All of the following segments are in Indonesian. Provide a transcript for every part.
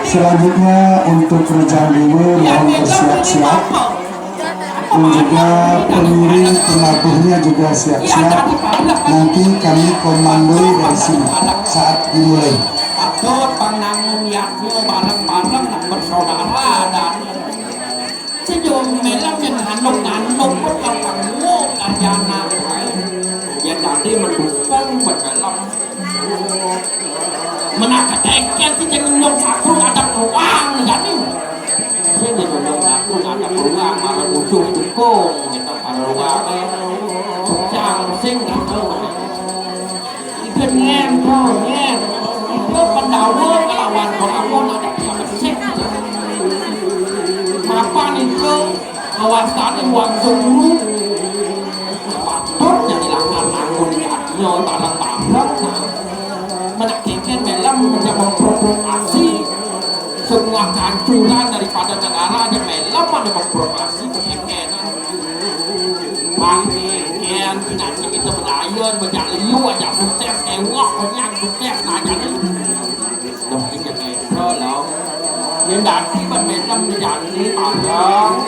Selanjutnya untuk Rejang Dewa mohon bersiap-siap, dan juga pengiring penabuhnya juga siap-siap. Nanti kami komandoi dari sini saat dimulai. Patut pandangan yaknya bareng-bareng bersaudara dan sejauh melam yang nganuk-nganuk pun kamu karjana ya jadi mendukung berdalam menakutkan sih jangan nyok satu ada peluang jadi saya nyok satu ada peluang malah musuh dukung kita peluang yang sing gitu ikut ngen itu pendawa lawan orang ada yang bersih mapan itu kawasan yang waktu dulu patut yang dilakukan nyo bareng-bareng menakutkan dalam menjadi provokasi semua kehancuran daripada negara yang melam ada memprovokasi kehekenan panggian nanti kita berlayar banyak liu banyak sukses ewah banyak sukses aja nih mungkin yang itu loh nên đạt khi bên miền Nam dàn đi barang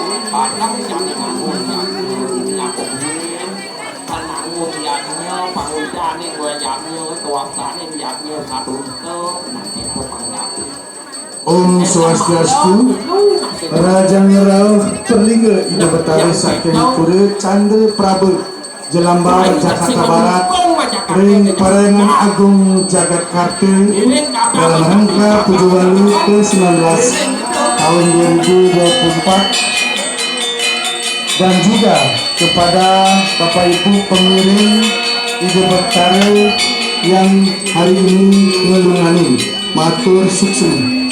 dàn dengan nguồn là cũng thành là nguồn dàn nhau bằng nguồn dàn đi nguồn dàn nhau toàn xã nên dàn nhau satu itu nanti itu pangkat Om Swastiastu, Raja Ngerau Perlingga Ida Betari Saking Pura Canda Prabu Jelambar Jakarta Barat Ring Parengan Agung Jagat Kartu dalam rangka Pujuwalu ke-19 tahun 2024 dan juga kepada Bapak Ibu pengiring Ida Betari yang hari ini ngelungani matur sukses.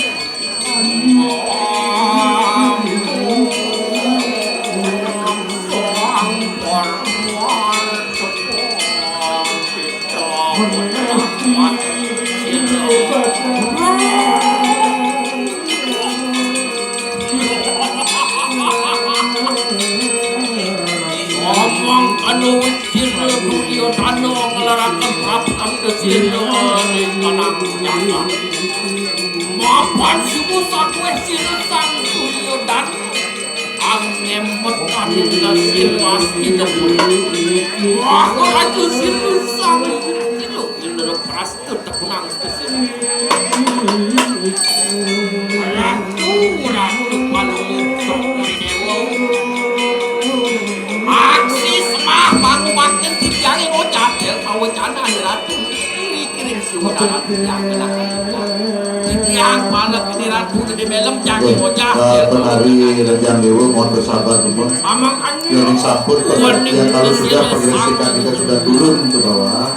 Anu sirna Duryodhana ngelarakan praptam ke sirna kanang nyata mapan subuh sakwe sirna sang Duryodhana angemetan ke sirna astina aku raju sirna sang itu indra prasta tekunang ke sirna ratu panutuk dewa bangun makin tiang yang ojak ya kau cana ratu kirim saudara tiang tiang malam ini ratu di malam jadi ojak penari Rejang Dewa mohon bersabar teman yang sambut yang kalau sudah penggesikan kita sudah turun ke bawah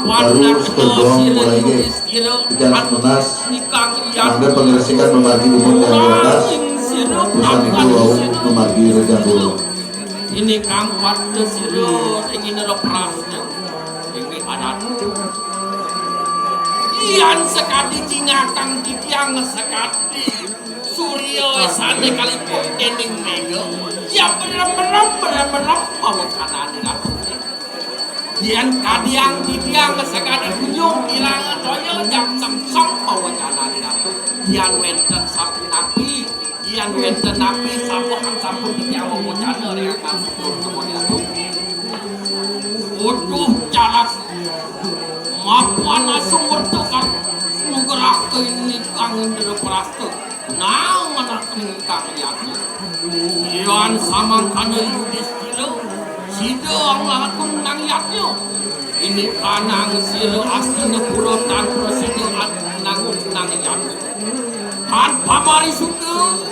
baru sekedong mulainya tidak menas anda penggesikan membagi umur yang di atas pesan itu mau membagi Rejang Dewa ini kang warga sirut ingin ada prasnya ini adat ian sekali jingakang tiang sekali surya sana kali pun dening mega ya beram bawa kanan ratu ian kadiang tiang sekali kunjung ilang toyo jam samsung bawa kanan ratu ian wenten sapu napi yang wenten napi sapuhan sapu tiang wajana reakan kemudian utuh jarak mapuan sumber tukar menggerak ke ini kangin dari prasta nang mana kang yakni ian samang kana Yudhistira sidang lakun nang yakni ini kanang sira astina pura tanpa sidang nang yakni tanpa marisuka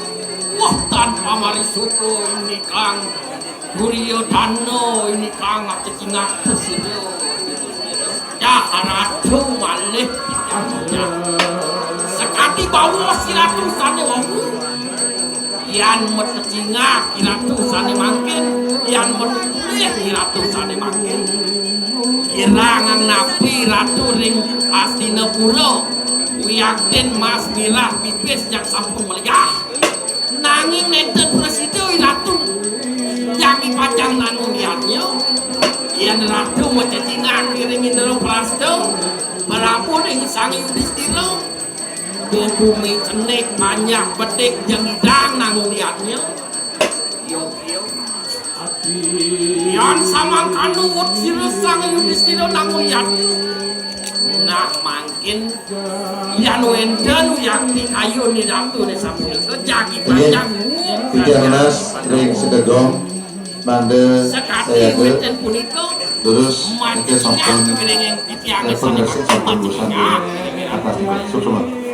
wah tanpa marisuku ini kang Duryodhana ini kang cecingak kesini ya ratu malih sekali bawa si ratu sana wawu yang metecingak si ratu sana makin yang metulih si ratu sana makin irangang napi ratu ring Hastinapura wiyakin mas mirah pipis yang sampung meliah nanging nenten presiden ratu yang dipajang nanung liatnya yang ratu mau cacing ngakhirin indra prasto Lapun yang sang Yudhistira bumi cenik banyak bedik yang hidang nanggung liatnya yo yan samang kanut sila sang Yudhistira nanggung liat nah mangkin yan wendanu yakti kayu ni dapur ni sampul itu jagi banyak Tijanas ring sedegong mande saya ke terus mungkin sampun evaluasi sampun busana atas sukses.